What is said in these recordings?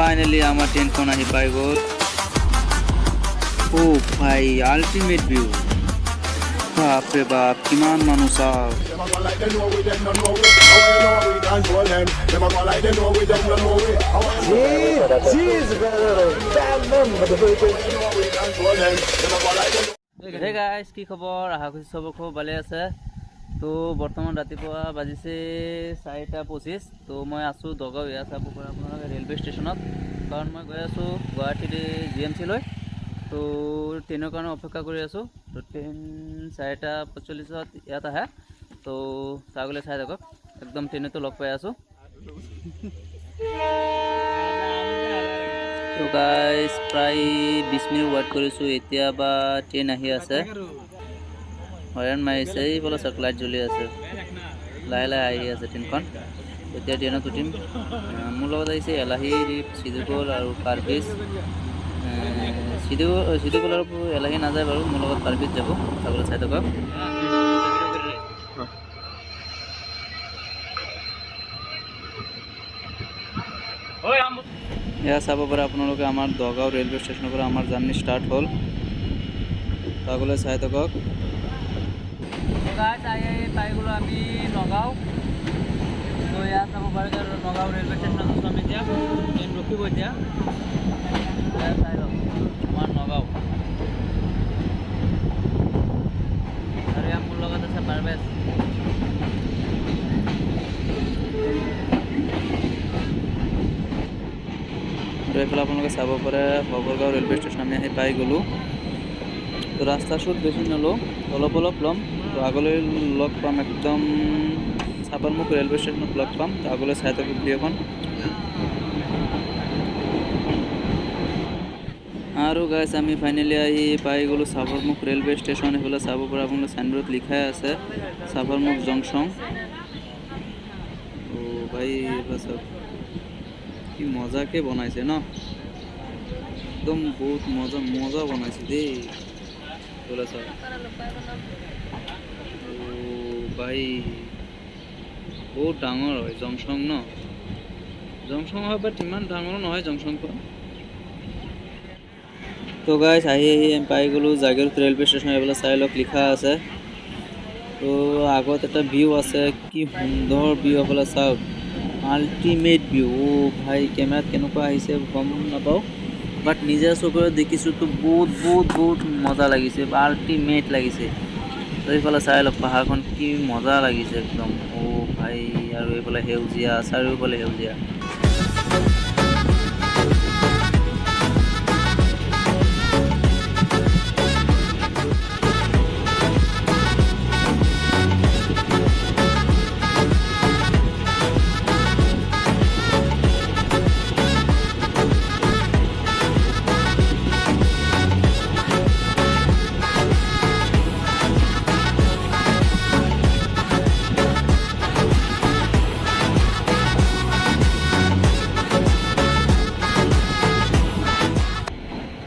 Finally आमार ट्रेनखन आहि पाइ गल। ओ भाई आल्टिमेट व्यू बाप रे बाप किमान मानुस हे गाइस की खबर आशा करि सब खूब भाले আছে। तो बर्तमान रातिपुवा बाजिसे 4:25। तो मैं आसो दगाव या चाब पर अपना रेलवे स्टेशनत कारण मैं गई आसो गुवाहाटी GMC लै। तो ट्रेनर कारण अपेक्षा कर आसो। तो ट्रेन 4:45 इतना है। तो चागले चाय थक एकदम ट्रेन तो लग पाई आसो। तो गाइस प्राय 20 मिनिट वेट करिसो एतिया बा ट्रेन आहि आछे। हरण मारिছে এইফালে চাক লাইট জ্বলি আছে লাহে লাহে আহি আছে ট্ৰেইনখন। এতিয়া ট্ৰেইনত উঠিম। মোৰ লগত আহিছে এলাহী চিদুকল আৰু পাৰভেজ। চিদুকল আৰু এলাহী নাযায় বাৰু মোৰ লগত পাৰভেজ যাব চাবলৈ চাই থাকক। এয়া চাব পাৰে আপোনালোকে আমাৰ দগাঁও ৰেলৱে ষ্টেচনৰ পৰা আমাৰ জাৰ্নি ষ্টাৰ্ট হ'ল চাবলৈ চাই থাকক। गाइस आइए पाई गलो आमी नगाँव। तो यहाँ चाब पारे नगाँव रेलवे स्टेशन आसो आमी এতিয়া ट्रेन रखिब এতিয়া चाइ लওক आमार नगाँव। और यहाँ मोर लगत আছে पारभेज। और এইফালে আপোনালোকে চাব পাৰে ভগৰগাঁও रेलवे स्टेशन আমি আহি পাই গলো। तो रास्ता शुट बेसि नलो अलप अलप लम। तो आगले लग पाम एकदम साबरमुख रेलवे स्टेशन लग पाम। तो आगले चाय थक भिडिओखन। और गाइस आमी फाइनली आहि पाई गलो साबरमुख रेलवे स्टेशन। एफाले चाब पारे आपन साइनबोर्ड लिखाय आछे साबरमुख जंक्शन। तो भाई बस कि मजा के बनाइছে न एकदम बहुत मजा मजा बनाइছে दे बोला सर। भाई बहुत डाঙर है जंक्शन न जंक्शन है बाट इमान डाঙर নহয় जंक्शनখন। तो गाइस आहि पाई गलो जागीरोड रेलवे स्टेशन। एफाले चाइ लওক लिखा আছে। तो आगत এটা ভিউ আছে কি সুন্দর ভিউ এফালে চাওক আল্টিমেট ভিউ। ও ভাই ক্যামেরাত কেনেকুৱা আহিছে গম নাপাও बाट निजे चकुरे देखिছো तो बहुत बहुत बहुत मजा लगिसे आल्टिमेट लगिसे। तो এইফালে চাই লওক পাহাৰখন কি মজা লাগিছে একদম। ও ভাই আৰু এইফালে হেউজিয়া চাৰিওফালে হেউজিয়া।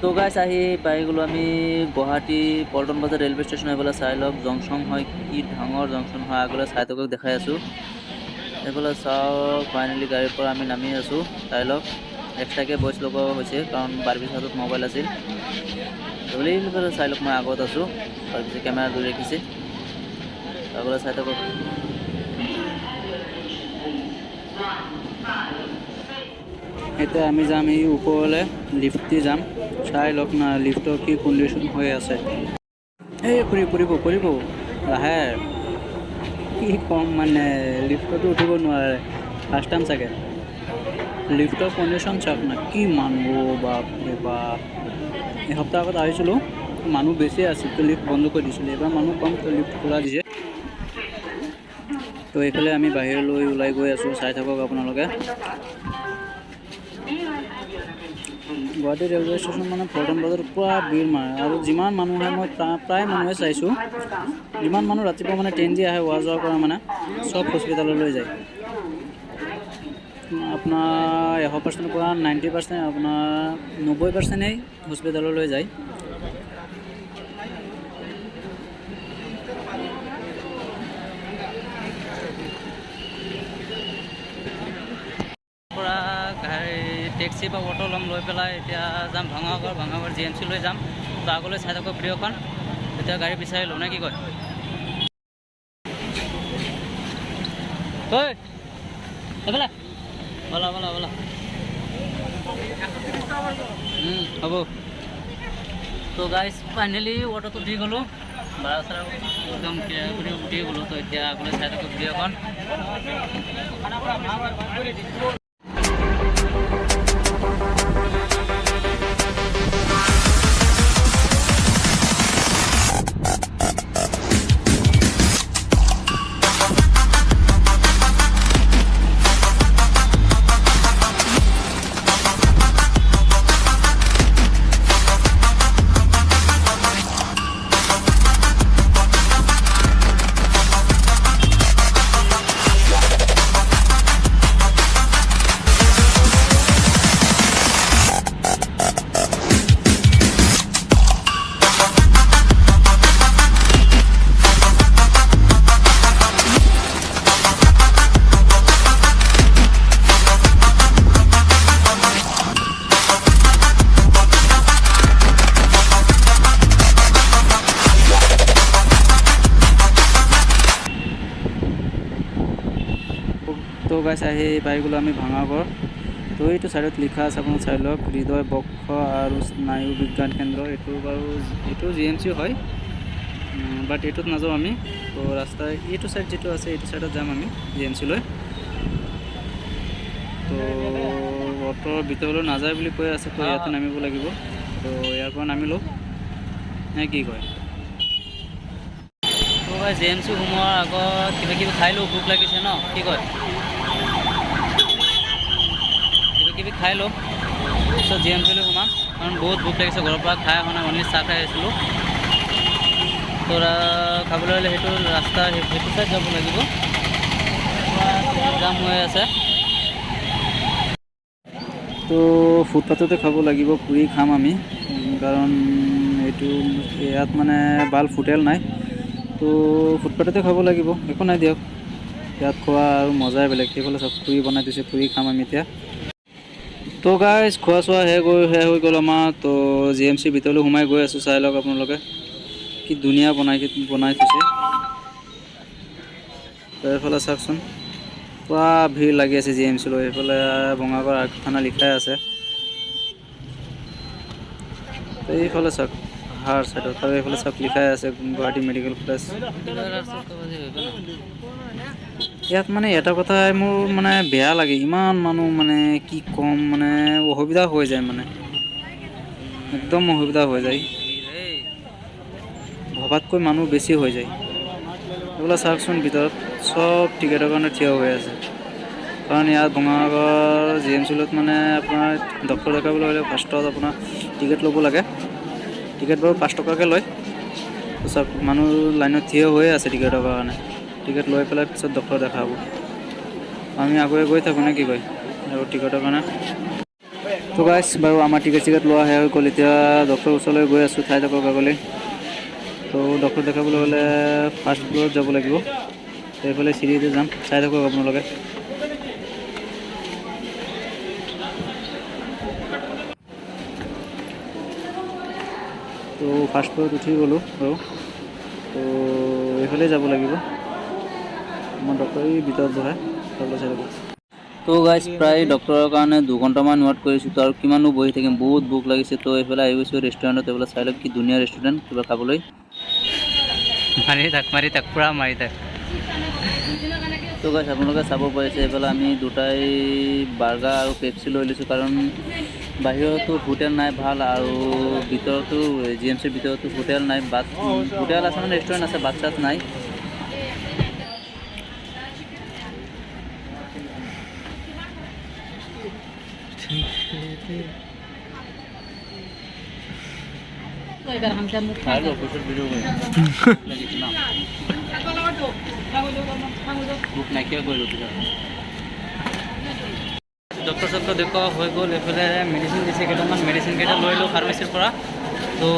तो गाइस आहि पाई गलो आमी गुवाहाटी पल्टन बाजार रेलवे स्टेशन। एफाले चाइ लওক जंक्शन है कि डाঙर जंक्शन है आगले चाइ थকক देखाइ आसो। एफाले चाওক फाइनली गाड़ीर पर आमी नामी आसो चाइ लওক एक्सट्राके भइस लगोৱা হৈছে कारण पारभेज हातत मोबाइल আছিল। ধৰি পেলাই চাই লওক মই আগত আছো তাৰপিছত কেমেৰা ধৰি ৰাখিছে আগলে চাই থাকক। এতিয়া আমি যাম এই ওপৰলে লিফট দি যাম চাই লওক না লিফটৰ কি কণ্ডিশ্যন হৈ আছে। এই পৰিব লাহে কি কম মানে লিফটতো উঠিব নোৱাৰে ফাৰ্ষ্ট টাইম চাগে। লিফটৰ কণ্ডিশ্যন চাওক না কি মানুহ বাপ ৰে বাপ। এসপ্তাহ আগত আহিছিলোঁ মানুহ বেছি আছিল তো লিফট বন্ধ কৰি দিছিলে। এবাৰ মানুহ কম তো লিফট খোলা দিছে। তো এইফালে আমি বাহিৰলৈ ওলাই গৈ আছোঁ চাই থাকক আপোনালোকে। गुवाहाटी रेलवे स्टेशन মানে পল্টন বজাৰ পুৰা ভিৰ মাৰে আৰু যিমান মানুহ আহে মই প্ৰায় মানুহে চাইছোঁ যিমান মানুহ ৰাতিপুৱা মানে ট্ৰেইন দি আহে যোৱা কৰা মানে সব হস্পিটাললৈ যায়। আপোনাৰ 100% পৰা 90% আপোনাৰ 90%ই হস্পিটাললৈ যায়। टैक्सी টেক্সি বা অটো ল'ম, লৈ পেলাই এতিয়া যাম ভাঙাগড় GMC লৈ যাম। তো আগলৈ চাই থাকক ভিডিঅ'খন, এতিয়া গাড়ী বিচাৰি লওঁ নে কি কয়? ঐ এইফালে বলা হ'ব। তো গাইজ ফাইনেলি অটোত উঠি গ'লোঁ, ভাড়া চাড়া একদম ক্লিয়াৰ কৰি উঠি গ'লোঁ। তো এতিয়া আগলৈ চাই থাকক ভিডিঅ'খন। তো গাইছ আহি পাই গ'লোঁ আমি ভাঙাগড়। তো এইটো ছাইডত লিখা আছে, আপোনাৰ চাই লওক, হৃদয় বক্ষ আৰু স্নায়ু বিজ্ঞান কেন্দ্ৰ। এইটো GMC হয়, বাট এইটোত নাযাওঁ আমি। তো ৰাস্তা এইটো ছাইড যিটো আছে এইটো ছাইডত যাম আমি GMC লৈ। তো অটোৰ ভিতৰলৈ নাযায় বুলি কৈ আছে, তো ইয়াতে নামিব লাগিব। তো ইয়াৰ পৰা নামিলোঁ নে কি কয়? তো GMC সোমোৱাৰ আগত কিবা খাই লওঁ, ভোক লাগিছে ন, কি কয়? কিবা খাই লওঁ, তাৰপিছত GMC লৈ সোমাম, কাৰণ বহুত ভোক লাগিছে। ঘৰৰ পৰা খাই অহা নাই, অনলি চাহ খাই আহিছিলোঁ। তো খাবলৈ হ'লে সেইটো ৰাস্তা সেইটো চাইড যাব লাগিব, জাম হৈ আছে। তো ফুটপাথতে খাব লাগিব, পুৰি খাম আমি, কাৰণ ইয়াত মানে বাল্ব হোটেল নাই। তো ফুটপাথতে খাব লাগিব, একো নাই দিয়ক। ইয়াত খোৱা আৰু মজাই বেলেগ। সেইফালে চব পুৰি বনাই দিছে, পুৰি খাম আমি এতিয়া। তো গাইজ খোৱা চোৱা শেষ হৈ গ'ল আমাৰ। তো GMC ভিতৰলৈ সোমাই গৈ আছোঁ, চাই লওক আপোনালোকে কি ধুনীয়া বনাই থৈছে। তো এইফালে চাওকচোন, পুৰা ভিৰ লাগি আছে GMC লৈ। এইফালে ভঙাগড় থানা লিখাই আছে। তো এইফালে চাওক পাহাৰ চাইডত, আৰু এইফালে চাওক লিখাই আছে গুৱাহাটী মেডিকেল কলেজ। ইয়াত মানে এটা কথাই মোৰ মানে বেয়া লাগে, ইমান মানুহ, মানে কি ক'ম, মানে অসুবিধা হৈ যায়, মানে একদম অসুবিধা হৈ যায়। ভবাতকৈ মানুহ বেছি হৈ যায়। এইবিলাক চাওকচোন, ভিতৰত চব টিকেটৰ কাৰণে থিয় হৈ আছে। কাৰণ ইয়াত ভঙাগড় GMC লত মানে আপোনাৰ ডক্টৰ দেখাবলৈ হ'লে ফাৰ্ষ্টত আপোনাৰ টিকেট ল'ব লাগে। টিকেট বাৰু 5 টকাকৈ লয়। চব মানুহ লাইনত থিয় হৈয়ে আছে টিকেটৰ কাৰণে। টিকেট লৈ পেলাই পিছত ডক্টৰ দেখাব। আমি আগুৱাই গৈ থাকোঁ নে কি কয় আৰু টিকেটৰ কাৰণে। তো গাইছ বাৰু আমাৰ টিকেট লোৱা শেষ হৈ গ'ল। এতিয়া ডক্টৰৰ ওচৰলৈ গৈ আছোঁ, চাই থাকক আগলৈ। তো ডক্টৰ দেখাবলৈ হ'লে ফাৰ্ষ্ট ফ্ল'ৰত যাব লাগিব। তো এইফালে চিৰিতে যাম, চাই থাকক আপোনালোকে। তো ফাৰ্ষ্ট ফ্ল'ৰত উঠি গ'লোঁ বাৰু। তো এইফালে যাব লাগিব, মই ডক্টৰ ভিতৰত বহে চাবলৈ চাই থাকক। তো গাইজ প্ৰায় ডক্টৰৰ কাৰণে 2 ঘণ্টামান ৱেইট কৰিছোঁ। তো আৰু কিমানো বহি থাকিম, বহুত ভোক লাগিছে। তো এইফালে আহি গৈছোঁ ৰেষ্টুৰেণ্টত। এইফালে চাই লওক কি ধুনীয়া ৰেষ্টুৰেণ্ট, কিবা খাবলৈ। মাৰি থাক পুৰা মাৰি থাক। তো গাইজ আপোনালোকে চাব পাৰিছে, এইফালে আমি দুটাই বাৰ্গাৰ আৰু পেপচি লৈ লৈছোঁ, কাৰণ বাহিৰতো হোটেল নাই ভাল, আৰু ভিতৰতো GMCৰ ভিতৰতো হোটেল নাই। হোটেল আছে মানে ৰেষ্টুৰেণ্ট আছে, বাট চাত নাই। ডক্টৰ চক্টৰ দেখুওৱা হৈ গ'ল। এইফালে মেডিচিন দিছে, কেইটামান মেডিচিন কেইটা লৈ লওঁ ফাৰ্মাচীৰ পৰা। তো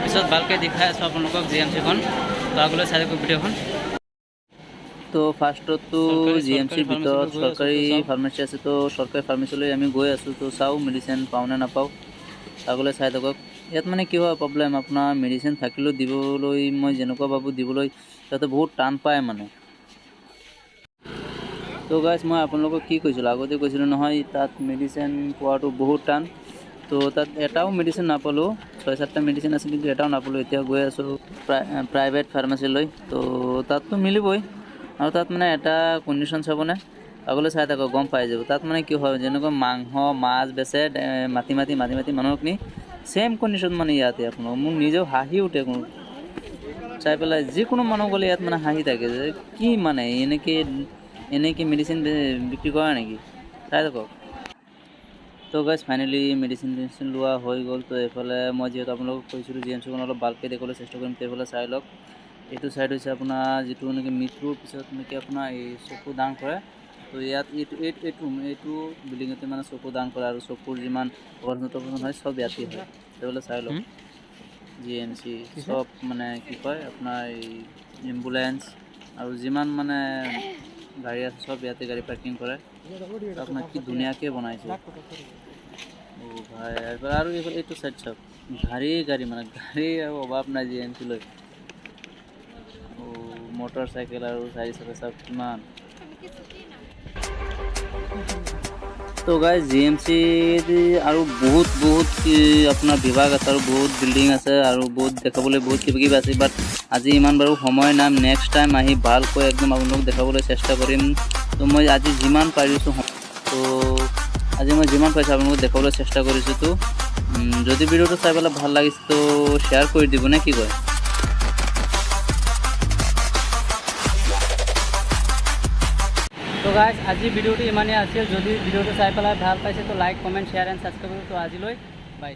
পিছত ভালকৈ দেখাই আছোঁ আপোনালোকক GMCখন। তো আগলৈ চাই থাকক ভিডিঅ'খন। তো ফাৰ্ষ্টতো জি এম চিৰ ভিতৰত চৰকাৰী ফাৰ্মাচী আছে, তো চৰকাৰী ফাৰ্মাচীলৈ আমি গৈ আছোঁ। তো চাওঁ মেডিচিন পাওঁ নে নাপাওঁ, আগলৈ চাই থাকক। ইয়াত মানে কি হয় প্ৰব্লেম, আপোনাৰ মেডিচিন থাকিলেও দিবলৈ মই যেনেকুৱা ভাবোঁ দিবলৈ তাতে বহুত টান পায় মানে। তো গাইজ মই আপোনালোকক কি কৈছিলোঁ, আগতে কৈছিলোঁ নহয় তাত মেডিচিন পোৱাটো বহুত টান। তো তাত এটাও মেডিচিন নাপালোঁ, 6-7টা মেডিচিন আছিল কিন্তু এটাও নাপালোঁ। এতিয়া গৈ আছোঁ প্ৰাইভেট ফাৰ্মাচীলৈ, তো তাততো মিলিবই। আৰু তাত মানে এটা কণ্ডিশ্যন চাবনে, আগলৈ চাই থাকক গম পাই যাব। তাত মানে কি হয় যেনেকুৱা মাংস মাছ বেচে মাতি মাতি মানুহক নি ছেম কণ্ডিশ্যন মানে ইয়াতে আপোনাৰ মোৰ নিজেও হাঁহি উঠে চাই পেলাই। যিকোনো মানুহ গ'লে ইয়াত মানে হাঁহি থাকে যে কি মানে এনেকৈ মেডিচিন বিক্ৰী কৰা নেকি, চাই থাকক। তো গাইজ ফাইনেলি মেডিচিন লোৱা হৈ গ'ল। তো এইফালে মই যিহেতু আপোনালোকক কৈছিলোঁ জি এম চিখন অলপ ভালকৈ দেখুৱাবলৈ চেষ্টা কৰিম, তো এইফালে চাই লওক। এইটো ছাইড হৈছে আপোনাৰ যিটো নেকি মৃত্যুৰ পিছত নেকি আপোনাৰ এই চকু দান কৰে। তো ইয়াত এইটো বিল্ডিঙতে মানে চকু দান কৰে, আৰু চকুৰ যিমান অপাৰেশ্যন হয় চব ইয়াতে হয়। সেইফালে চাই লওক জি এম চি চব মানে কি কয় আপোনাৰ এই এম্বুলেঞ্চ আৰু যিমান মানে গাড়ী আছে চব ইয়াতে গাড়ী পাৰ্কিং কৰে। আপোনাক কি ধুনীয়াকৈ বনাইছে ভাই। আৰু এইটো চাইড চাওক গাড়ী মানে গাড়ী আৰু অভাৱ নাই জি এম চি লৈ। মটৰ চাইকেল আৰু 4 চকা চাওক কিমান। তো গাইজ জি এম চি আৰু বহুত আপোনাৰ বিভাগ আছে আৰু বহুত বিল্ডিং আছে আৰু বহুত দেখাবলৈ বহুত কিবা আছে, বাট আজি ইমান বাৰু সময় নাই। নেক্সট টাইম আহি ভালকৈ একদম আপোনালোকক দেখাবলৈ চেষ্টা কৰিম। তো মই আজি যিমান পাৰিছোঁ আপোনালোকক দেখাবলৈ চেষ্টা কৰিছোঁ। তো যদি ভিডিঅ'টো চাই পেলাই ভাল লাগিছে তো শ্বেয়াৰ কৰি দিব নে কি কয়। তো গাইজ আজি ভিডিঅ'টো ইমানেই আছিল। যদি ভিডিঅ'টো চাই পেলাই ভাল পাইছে তো like comment share and subscribe. তো আজিলৈ বাই।